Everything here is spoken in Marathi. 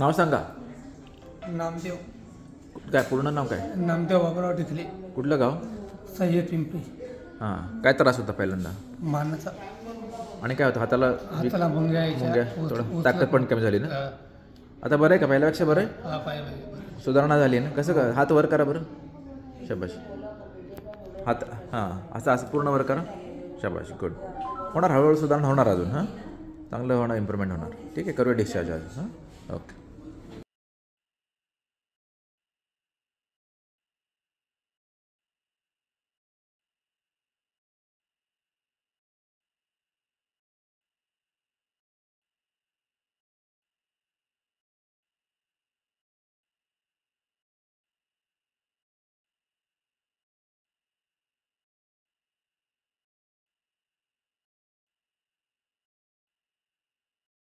नाव सांगा. नामदेव. काय पूर्ण नाव काय? नामदेव बाबराव टिकले. कुठलं गाव? सय्यद पिंपरी. हां, काय त्रास होता पहिल्यांदा? मानाचा. आणि काय होतं? हाताला मुंग्या थोडं ताकद पण कमी झाली ना? आता बरं आहे का? पहिल्यापेक्षा बरं आहे? सुधारणा झाली ना? कसं का? हात वर करा बरं. शाबाश. हात असं पूर्ण वर करा. शाबाश, गुड. होणार, हळूहळू सुधारणा होणार अजून. हां, चांगलं होणार, इम्प्रूव्हमेंट होणार. ठीक आहे, करूया डिस्चार्ज आज. हां, ओके.